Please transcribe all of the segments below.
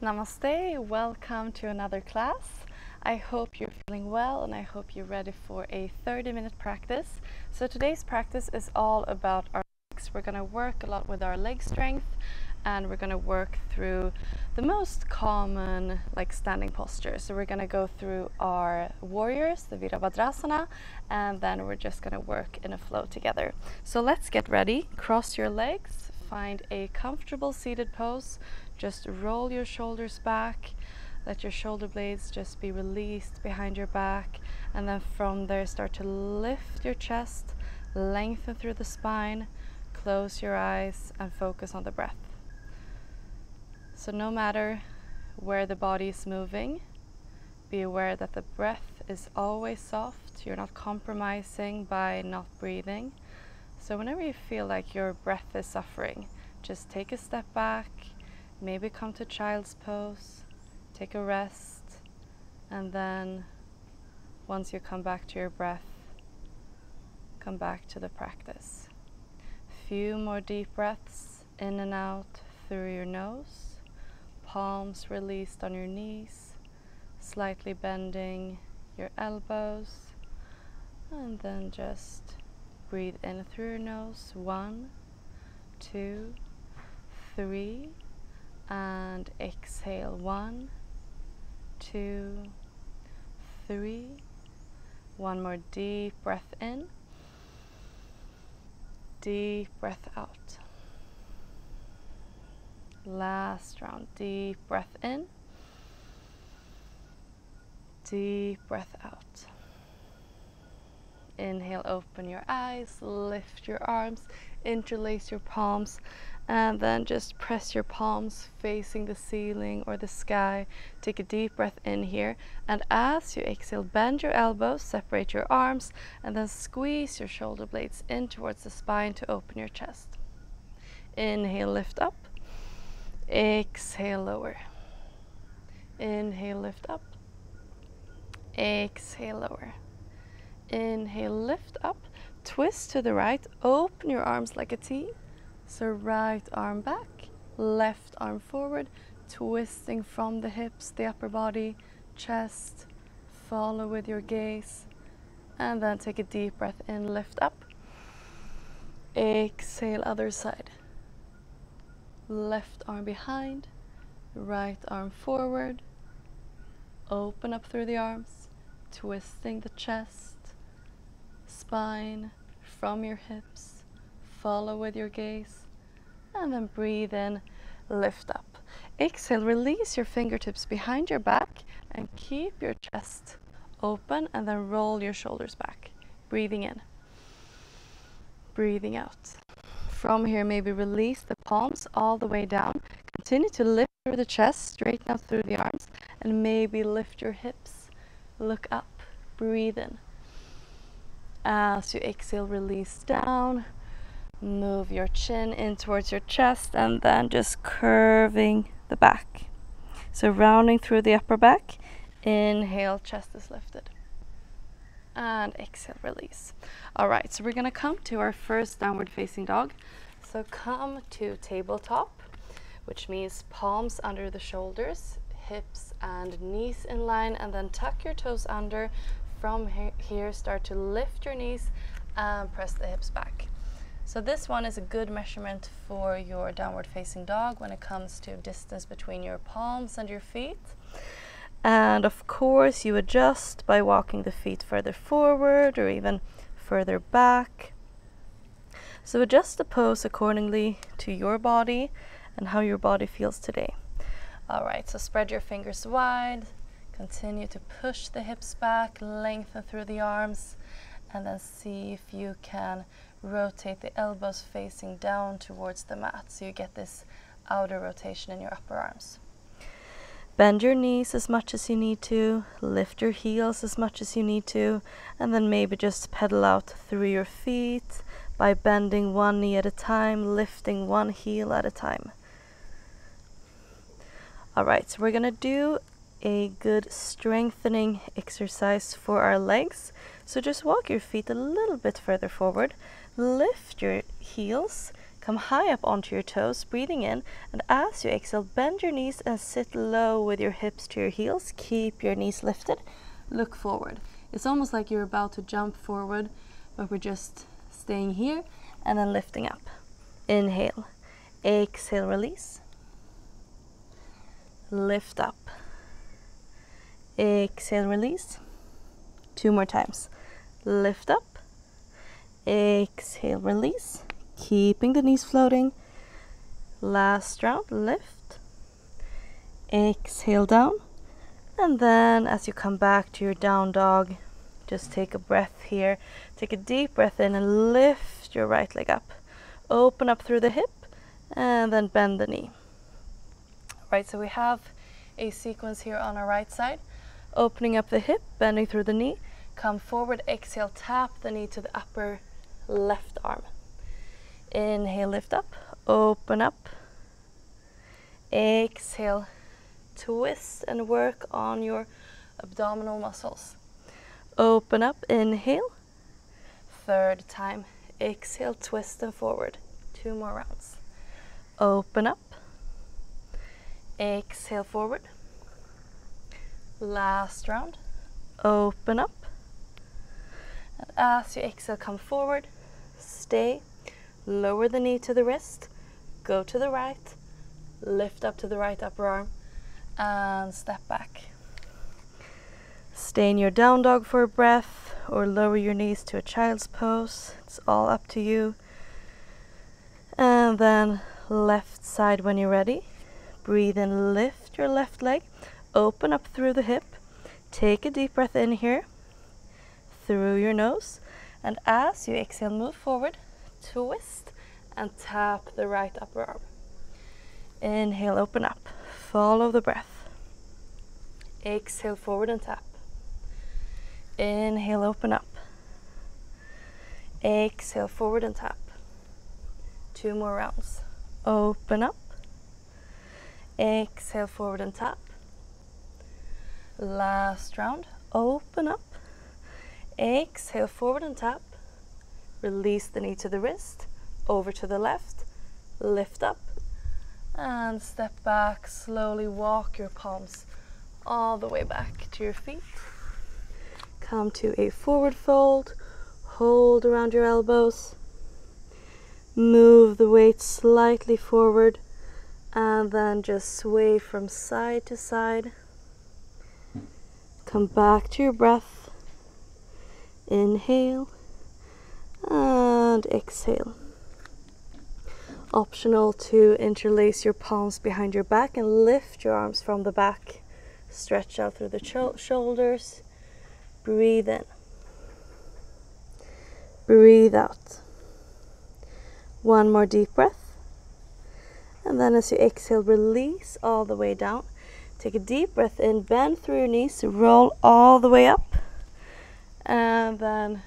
Namaste, welcome to another class. I hope you're feeling well and I hope you're ready for a 30-minute practice. So today's practice is all about our legs. We're going to work a lot with our leg strength and we're going to work through the most common standing postures. So we're going to go through our warriors, the Virabhadrasana, and then we're just going to work in a flow together. So let's get ready. Cross your legs, find a comfortable seated pose. Just roll your shoulders back, let your shoulder blades just be released behind your back, and then from there start to lift your chest, lengthen through the spine, close your eyes and focus on the breath. So no matter where the body is moving, be aware that the breath is always soft. You're not compromising by not breathing. So whenever you feel like your breath is suffering, just take a step back. Maybe come to child's pose, take a rest, and then once you come back to your breath, come back to the practice. Few more deep breaths in and out through your nose, palms released on your knees, slightly bending your elbows, and then just breathe in through your nose. 1, 2, 3. And exhale. 1, 2, 3. One more deep breath in. Deep breath out. Last round. Deep breath in. Deep breath out. Inhale, open your eyes, lift your arms, interlace your palms, and then just press your palms facing the ceiling or the sky. Take a deep breath in here, and as you exhale, bend your elbows, separate your arms, and then squeeze your shoulder blades in towards the spine to open your chest. Inhale, lift up. Exhale, lower. Inhale, lift up. Exhale, lower. Inhale, lift up, twist to the right, open your arms like a T. So right arm back, left arm forward, twisting from the hips, the upper body, chest. Follow with your gaze. And then take a deep breath in, lift up. Exhale, other side. Left arm behind, right arm forward. Open up through the arms, twisting the chest. Spine from your hips, follow with your gaze, and then breathe in, lift up. Exhale, release your fingertips behind your back and keep your chest open, and then roll your shoulders back. Breathing in, breathing out. From here, maybe release the palms all the way down. Continue to lift through the chest, straighten out through the arms, and maybe lift your hips, look up, breathe in. As you exhale, release down, move your chin in towards your chest, and then just curving the back. So rounding through the upper back, inhale, chest is lifted. And exhale, release. All right, so we're gonna come to our first downward facing dog. So come to tabletop, which means palms under the shoulders, hips and knees in line, and then tuck your toes under. From here, start to lift your knees and press the hips back. So this one is a good measurement for your downward facing dog when it comes to distance between your palms and your feet. And of course, you adjust by walking the feet further forward or even further back. So adjust the pose accordingly to your body and how your body feels today. All right, so spread your fingers wide. Continue to push the hips back, lengthen through the arms, and then see if you can rotate the elbows facing down towards the mat so you get this outer rotation in your upper arms. Bend your knees as much as you need to, lift your heels as much as you need to, and then maybe just pedal out through your feet by bending one knee at a time, lifting one heel at a time. All right, so we're gonna do a good strengthening exercise for our legs. So just walk your feet a little bit further forward, lift your heels, Come high up onto your toes, breathing in, and as you exhale, bend your knees and sit low with your hips to your heels. Keep your knees lifted. Look forward. It's almost like you're about to jump forward, but we're just staying here and then lifting up. Inhale. Exhale, release. Lift up. Exhale, release. 2 more times. Lift up. Exhale, release. Keeping the knees floating. Last round, lift. Exhale down. And then as you come back to your down dog, just take a breath here. Take a deep breath in and lift your right leg up. Open up through the hip and then bend the knee. Right, so we have a sequence here on our right side. Opening up the hip, bending through the knee. Come forward, exhale, tap the knee to the upper left arm. Inhale, lift up, open up. Exhale, twist and work on your abdominal muscles. Open up, inhale. 3rd time, exhale, twist and forward. 2 more rounds. Open up. Exhale, forward. Last round. Open up. And as you exhale, come forward. Stay. Lower the knee to the wrist, go to the right, lift up to the right upper arm, and step back. Stay in your down dog for a breath, or lower your knees to a child's pose. It's all up to you. And then left side when you're ready. Breathe in, lift your left leg, open up through the hip. Take a deep breath in here, through your nose, and as you exhale, move forward. Twist and tap the right upper arm. Inhale, open up. Follow the breath. Exhale, forward and tap. Inhale, open up. Exhale, forward and tap. 2 more rounds. Open up. Exhale, forward and tap. Last round. Open up. Exhale, forward and tap. Release the knee to the wrist, over to the left, lift up, and step back. Slowly walk your palms all the way back to your feet. Come to a forward fold, hold around your elbows, move the weight slightly forward, and then just sway from side to side. Come back to your breath. Inhale. And exhale. Optional to interlace your palms behind your back and lift your arms from the back. Stretch out through the shoulders. Breathe in. Breathe out. 1 more deep breath. And then as you exhale, release all the way down. Take a deep breath in, bend through your knees, roll all the way up. And then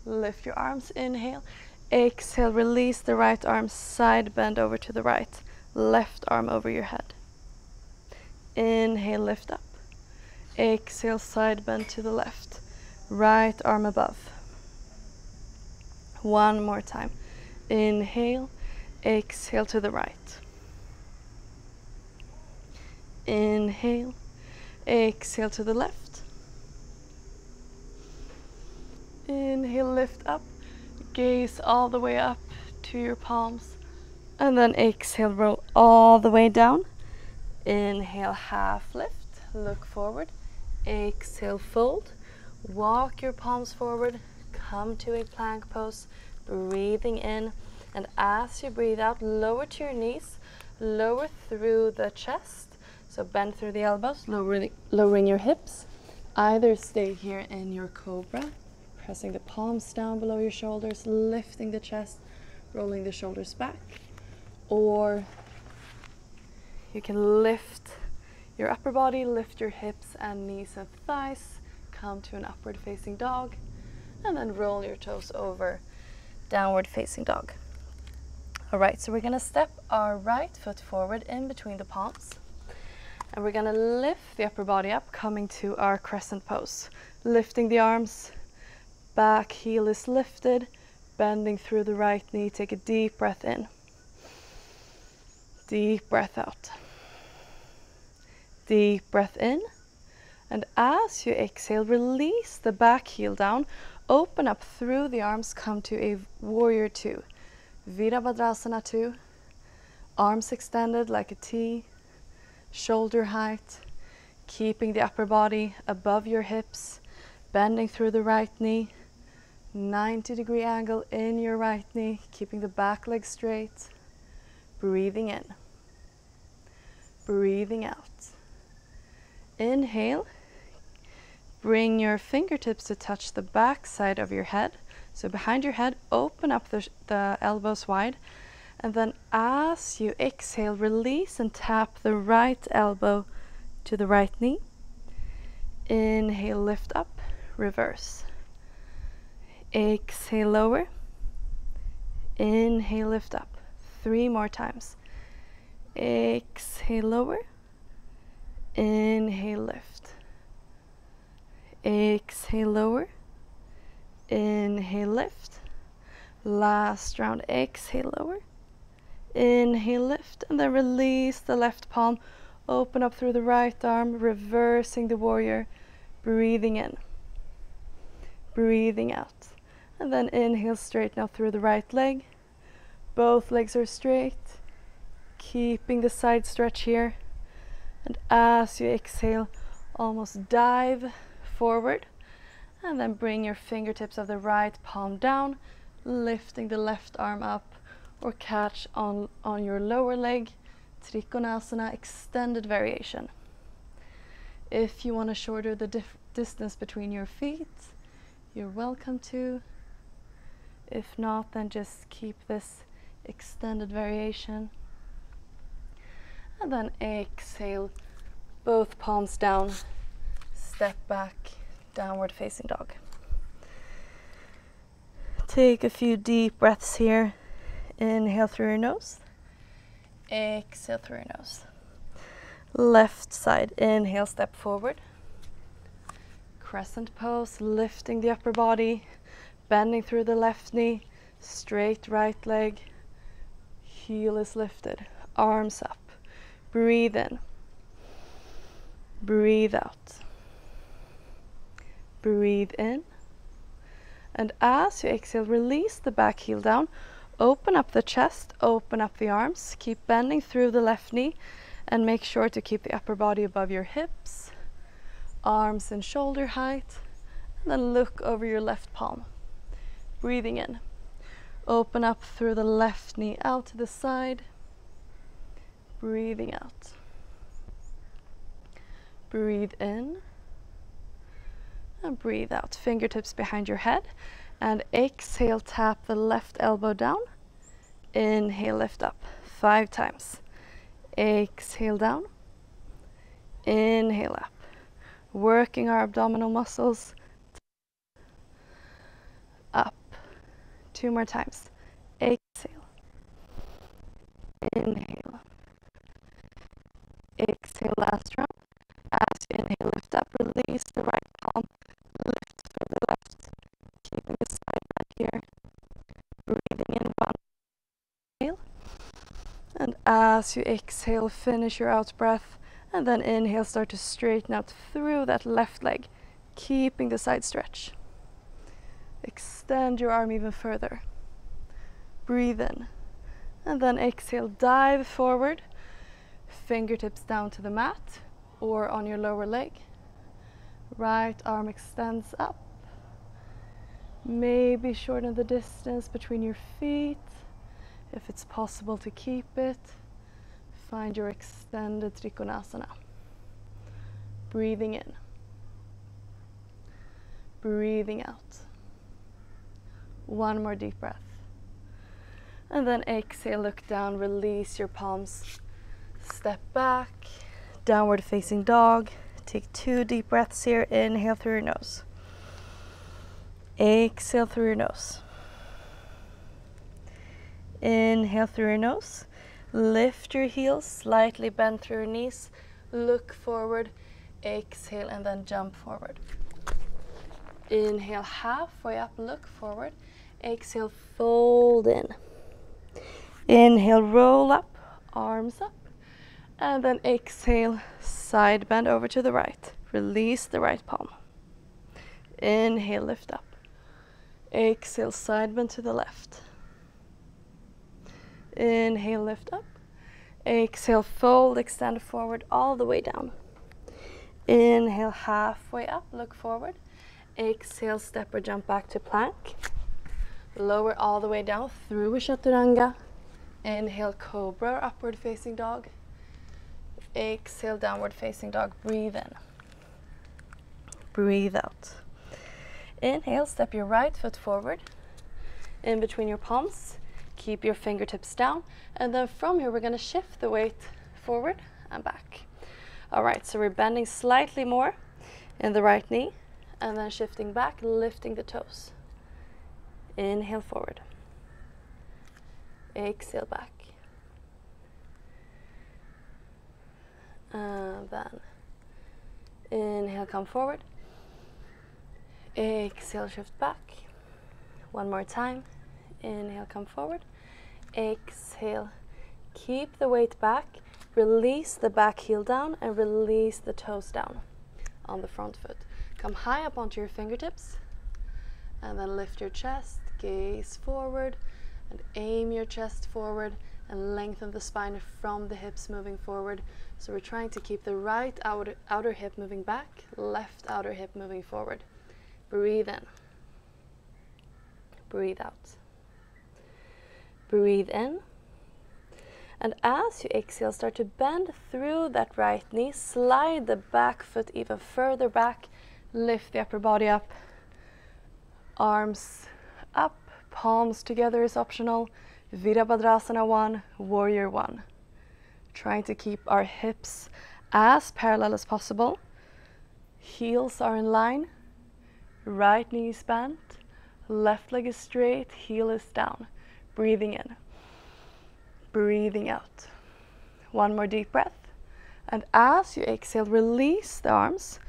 lift your arms, inhale, exhale, release the right arm, side bend over to the right, left arm over your head. Inhale, lift up, exhale, side bend to the left, right arm above. 1 more time. Inhale, exhale to the right. Inhale, exhale to the left. Inhale, lift up, gaze all the way up to your palms, and then exhale, roll all the way down. Inhale, half lift, look forward. Exhale, fold, walk your palms forward, come to a plank pose, breathing in, and as you breathe out, lower to your knees, lower through the chest, so bend through the elbows, lowering your hips. Either stay here in your cobra, pressing the palms down below your shoulders, lifting the chest, rolling the shoulders back. Or you can lift your upper body, lift your hips and knees and thighs, come to an upward facing dog, and then roll your toes over, downward facing dog. All right, so we're gonna step our right foot forward in between the palms, and we're gonna lift the upper body up, coming to our crescent pose. Lifting the arms, back heel is lifted, bending through the right knee, take a deep breath in. Deep breath out. Deep breath in. And as you exhale, release the back heel down. Open up through the arms. Come to a warrior two. Virabhadrasana 2. Arms extended like a T. Shoulder height. Keeping the upper body above your hips. Bending through the right knee. 90-degree angle in your right knee. Keeping the back leg straight. Breathing in. Breathing out. Inhale. Bring your fingertips to touch the back side of your head. So behind your head, open up the elbows wide. And then as you exhale, release and tap the right elbow to the right knee. Inhale, lift up, reverse. Exhale, lower. Inhale, lift up. 3 more times. Exhale, lower. Inhale, lift. Exhale, lower. Inhale, lift. Last round, exhale, lower. Inhale, lift, and then release the left palm. Open up through the right arm, reversing the warrior. Breathing in. Breathing out. And then inhale, straighten out through the right leg. Both legs are straight. Keeping the side stretch here. And as you exhale, almost dive forward. And then bring your fingertips of the right palm down, lifting the left arm up, or catch on your lower leg. Trikonasana, extended variation. If you want to shorten the distance between your feet, you're welcome to. If not, then just keep this extended variation. And then exhale, both palms down, step back, downward facing dog. Take a few deep breaths here. Inhale through your nose. Exhale through your nose. Left side, inhale, step forward. Crescent pose, lifting the upper body, bending through the left knee, straight right leg. Heel is lifted, arms up. Breathe in. Breathe out. Breathe in. And as you exhale, release the back heel down. Open up the chest, open up the arms. Keep bending through the left knee and make sure to keep the upper body above your hips. Arms and shoulder height. And then look over your left palm. Breathing in. Open up through the left knee out to the side. Breathing out. Breathe in. And breathe out. Fingertips behind your head. And exhale, tap the left elbow down. Inhale, lift up. 5 times. Exhale down. Inhale up. Working our abdominal muscles. Up. 2 more times. Exhale. Inhale. Exhale, last round. As you inhale, lift up, release the right palm. Lift through the left. Keeping the side back here. Breathing in 1. Inhale. And as you exhale, finish your out breath. And then inhale, start to straighten out through that left leg. Keeping the side stretch. Extend your arm even further. Breathe in. And then exhale, dive forward. Fingertips down to the mat or on your lower leg. Right arm extends up. Maybe shorten the distance between your feet. If it's possible to keep it, find your extended Trikonasana. Breathing in. Breathing out. 1 more deep breath. And then exhale, look down, release your palms. Step back, downward facing dog. Take 2 deep breaths here. Inhale through your nose. Exhale through your nose. Inhale through your nose. Lift your heels, slightly bend through your knees. Look forward. Exhale and then jump forward. Inhale, halfway up, look forward. Exhale, fold in. Inhale, roll up. arms up. And then exhale, side bend over to the right. Release the right palm. Inhale, lift up. Exhale, side bend to the left. Inhale, lift up. Exhale, fold, extend forward all the way down. Inhale, halfway up, look forward. Exhale, step or jump back to plank. Lower all the way down through a chaturanga. Inhale, cobra or upward facing dog. Exhale, downward facing dog. Breathe in. Breathe out. Inhale, step your right foot forward. In between your palms, keep your fingertips down. And then from here, we're going to shift the weight forward and back. All right, so we're bending slightly more in the right knee. And then shifting back, lifting the toes. Inhale forward. Exhale back. And then inhale, come forward. Exhale, shift back. One more time. Inhale, come forward. Exhale, keep the weight back. Release the back heel down and release the toes down on the front foot. Come high up onto your fingertips and then lift your chest, gaze forward and aim your chest forward and lengthen the spine from the hips moving forward. So we're trying to keep the right outer hip moving back, left outer hip moving forward. Breathe in. Breathe out. Breathe in. And as you exhale, start to bend through that right knee. Slide the back foot even further back. Lift the upper body up. Arms up. Palms together is optional. Virabhadrasana 1, Warrior 1. Trying to keep our hips as parallel as possible. Heels are in line. Right knee is bent. Left leg is straight. Heel is down. Breathing in. Breathing out. One more deep breath. And as you exhale, release the arms.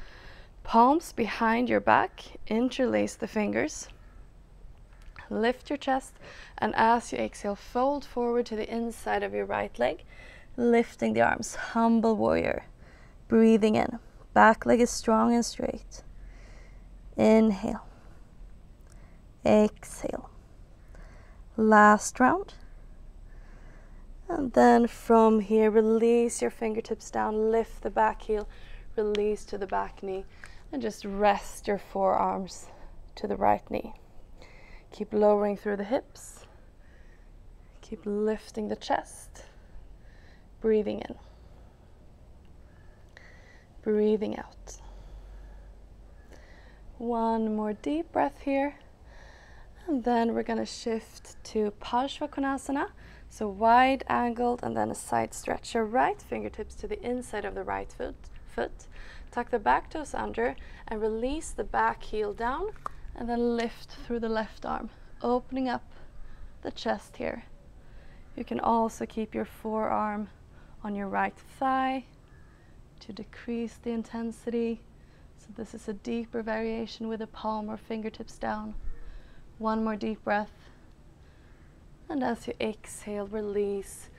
Palms behind your back. Interlace the fingers. Lift your chest. And as you exhale, fold forward to the inside of your right leg. Lifting the arms. Humble warrior. Breathing in. Back leg is strong and straight. Inhale. Exhale. Last round. And then from here, release your fingertips down, lift the back heel, release to the back knee, and just rest your forearms to the right knee. Keep lowering through the hips. Keep lifting the chest. Breathing in. Breathing out. One more deep breath here. And then we're going to shift to Parshvakonasana. So wide angled and then a side stretch. Your right fingertips to the inside of the right foot. Tuck the back toes under and release the back heel down and then lift through the left arm, opening up the chest here. You can also keep your forearm on your right thigh to decrease the intensity. So this is a deeper variation with the palm or fingertips down. One more deep breath. And as you exhale, release.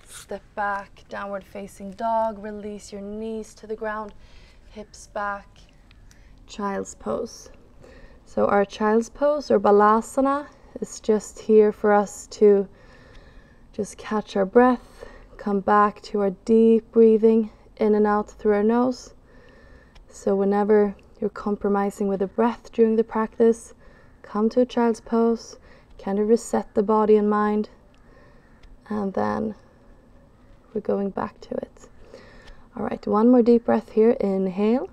Step back, downward facing dog. Release your knees to the ground, hips back. Child's pose. So our child's pose or balasana is just here for us to just catch our breath, come back to our deep breathing in and out through our nose. So whenever you're compromising with the breath during the practice, come to a child's pose, kind of reset the body and mind, and then we're going back to it. All right, one more deep breath here. Inhale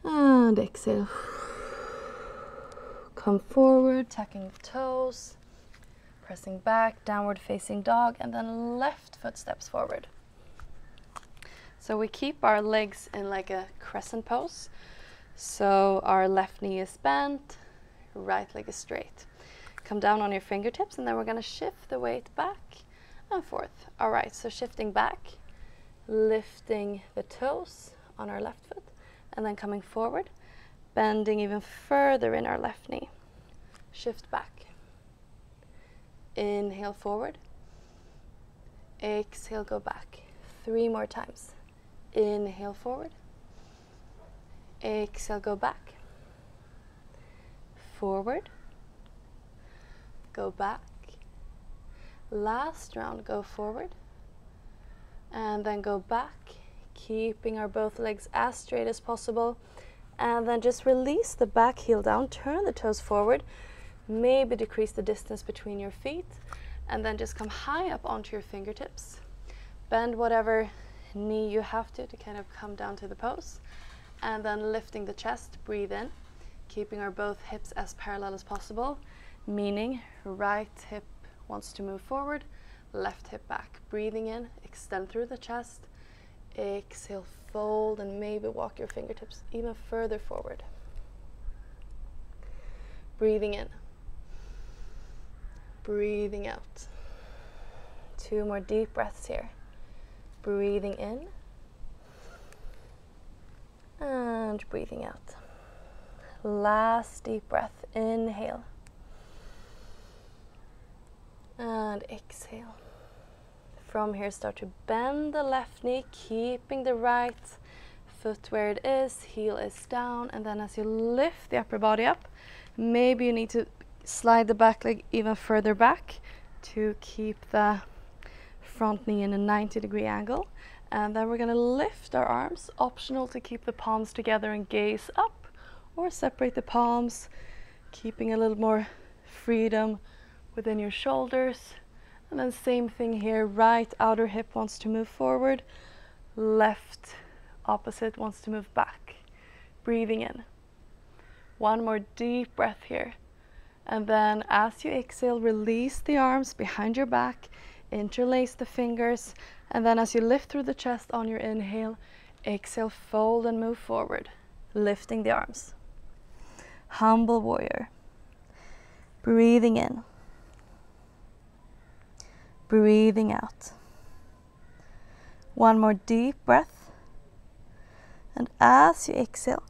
and exhale. Come forward, tucking the toes, pressing back, downward facing dog, and then left foot steps forward. So we keep our legs in like a crescent pose. So our left knee is bent, right leg is straight. Come down on your fingertips and then we're going to shift the weight back and forth. All right, so shifting back, lifting the toes on our left foot and then coming forward, bending even further in our left knee. Shift back. Inhale forward. exhale, go back. 3 more times. Inhale, forward. Exhale, go back. Forward. Go back. Last round, go forward. And then go back, keeping our both legs as straight as possible. And then just release the back heel down, turn the toes forward, maybe decrease the distance between your feet, and then just come high up onto your fingertips. Bend whatever knee you have to kind of come down to the pose. And then lifting the chest, breathe in, keeping our both hips as parallel as possible, meaning right hip wants to move forward, left hip back. Breathing in, extend through the chest, exhale, fold, and maybe walk your fingertips even further forward. Breathing in, breathing out. 2 more deep breaths here. Breathing in and breathing out. Last deep breath, inhale and exhale. From here, start to bend the left knee, keeping the right foot where it is, heel is down, and then as you lift the upper body up, maybe you need to slide the back leg even further back to keep the front knee in a 90-degree angle. And then we're going to lift our arms, optional to keep the palms together and gaze up, or separate the palms, keeping a little more freedom within your shoulders. And then same thing here, right outer hip wants to move forward, left opposite wants to move back. Breathing in. 1 more deep breath here. And then as you exhale, release the arms behind your back, interlace the fingers, and then as you lift through the chest on your inhale, exhale, fold and move forward, lifting the arms. Humble warrior. Breathing in. Breathing out. 1 more deep breath. And as you exhale,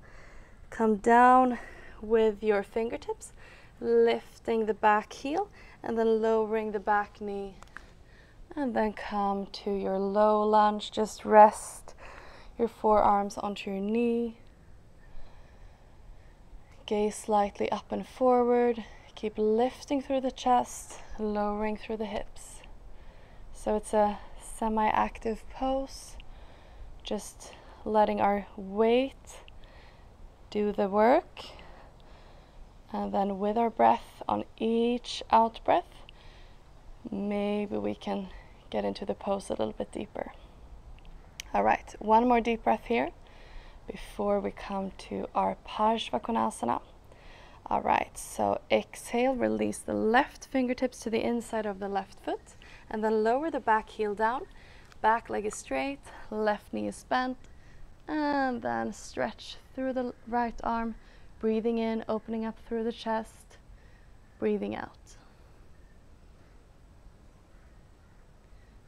come down with your fingertips, lifting the back heel and then lowering the back knee. And then come to your low lunge. Just rest your forearms onto your knee. Gaze slightly up and forward. Keep lifting through the chest, lowering through the hips. So it's a semi-active pose, just letting our weight do the work. And then with our breath on each out breath, maybe we can get into the pose a little bit deeper. All right, 1 more deep breath here before we come to our Parsvakonasana. All right, so exhale, release the left fingertips to the inside of the left foot, and then lower the back heel down. Back leg is straight, left knee is bent, and then stretch through the right arm, breathing in, opening up through the chest, breathing out.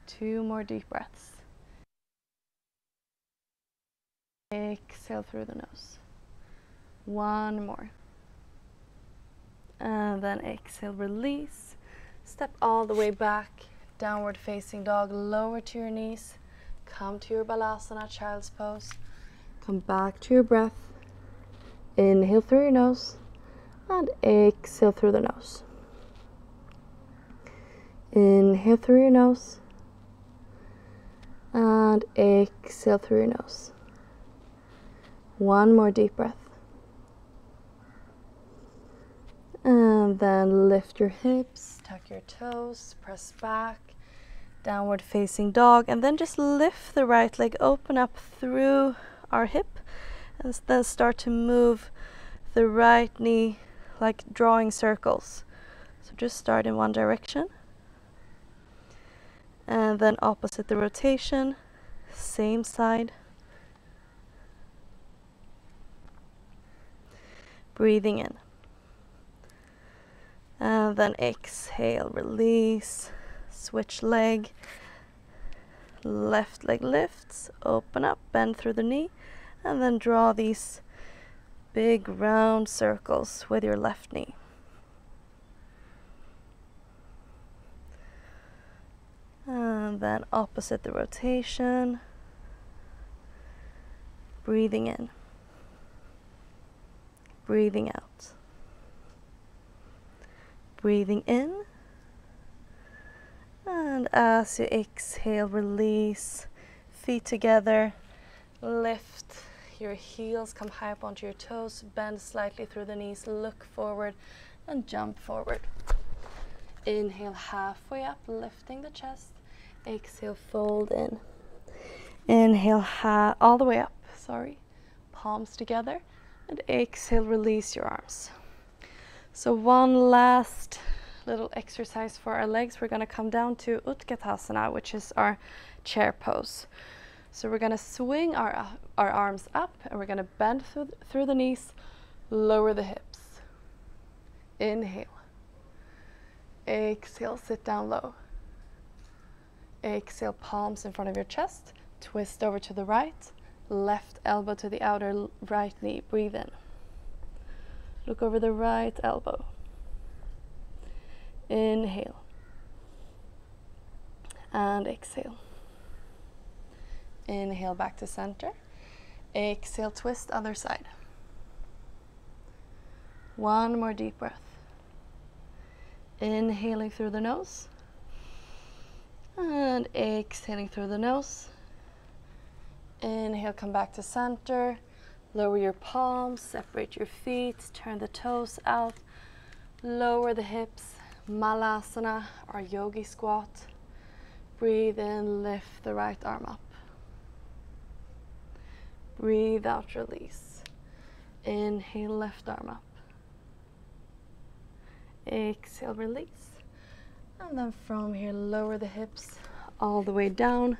2 more deep breaths. Exhale through the nose. 1 more. And then exhale, release. Step all the way back, downward facing dog, lower to your knees. Come to your Balasana, child's pose. Come back to your breath. Inhale through your nose and exhale through the nose. Inhale through your nose and exhale through your nose. 1 more deep breath. And then lift your hips, tuck your toes, press back, downward facing dog, and then just lift the right leg, open up through our hip, and then start to move the right knee like drawing circles. So just start in one direction, and then opposite the rotation, same side. Breathing in. And then exhale, release, switch leg, left leg lifts, open up, bend through the knee, and then draw these big round circles with your left knee. And And then opposite the rotation. Breathing in. Breathing out. Breathing in. And as you exhale, release. Feet together. Lift your heels, come high up onto your toes, bend slightly through the knees, look forward and jump forward. Inhale halfway up, lifting the chest. Exhale, fold in. Inhale all the way up, palms together, and exhale, release your arms. So one last little exercise for our legs. We're going to come down to Utkatasana, which is our chair pose. So we're going to swing our arms up, and we're going to bend through the knees, lower the hips. Inhale. Exhale, sit down low. Exhale, palms in front of your chest. Twist over to the right. Left elbow to the outer right knee. Breathe in. Look over the right elbow. Inhale. And exhale. Inhale back to center. Exhale, twist other side. One more deep breath. Inhaling through the nose. And exhaling through the nose. Inhale, come back to center. Lower your palms, separate your feet, turn the toes out. Lower the hips. Malasana, our yogi squat. Breathe in, lift the right arm up. Breathe out, release. Inhale, left arm up. Exhale, release. And then from here, lower the hips all the way down.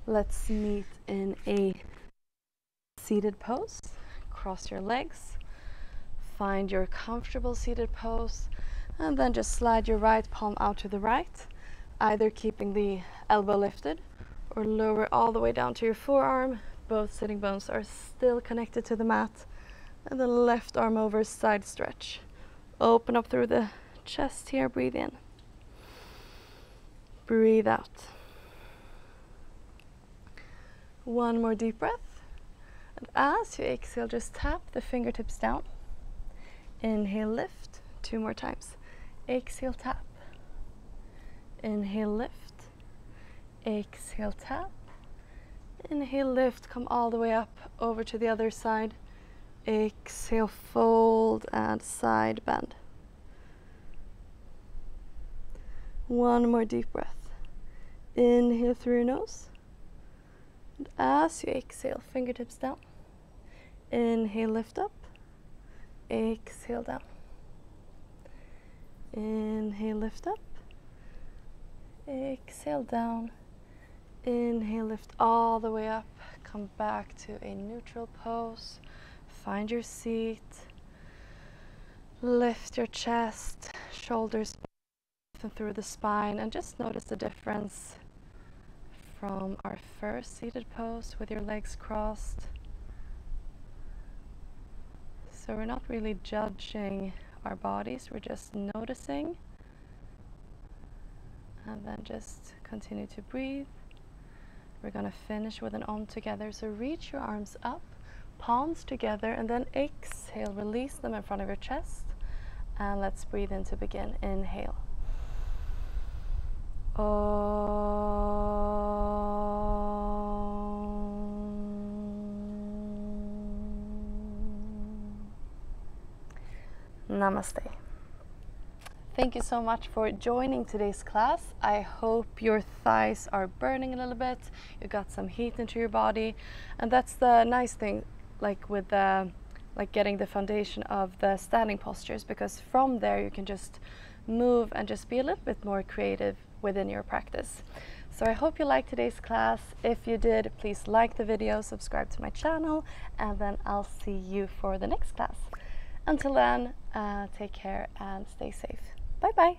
Let's meet in a seated pose. Cross your legs. Find your comfortable seated pose. And then just slide your right palm out to the right, either keeping the elbow lifted or lower all the way down to your forearm. Both sitting bones are still connected to the mat. And the left arm over, side stretch. Open up through the chest here, breathe in. Breathe out. One more deep breath. And as you exhale, just tap the fingertips down. Inhale, lift. 2 more times. Exhale, tap. Inhale, lift. Exhale, tap. Inhale, lift. Come all the way up over to the other side. Exhale, fold and side bend. One more deep breath. Inhale through your nose. And as you exhale, fingertips down. Inhale, lift up. Exhale, down. Inhale, lift up. Exhale, down. Inhale, lift all the way up. Come back to a neutral pose. Find your seat. Lift your chest, shoulders through the spine, and just notice the difference from our first seated pose with your legs crossed. So we're not really judging our bodies, we're just noticing. And then just continue to breathe. We're going to finish with an Om together. So reach your arms up, palms together, and then exhale, release them in front of your chest. And let's breathe in to begin. Inhale. Namaste. Thank you so much for joining today's class. I hope your thighs are burning a little bit. You got some heat into your body, and that's the nice thing, like with getting the foundation of the standing postures, because from there you can just move and just be a little bit more creative within your practice. So I hope you liked today's class. If you did, please like the video, subscribe to my channel, and then I'll see you for the next class. Until then, take care and stay safe. Bye bye.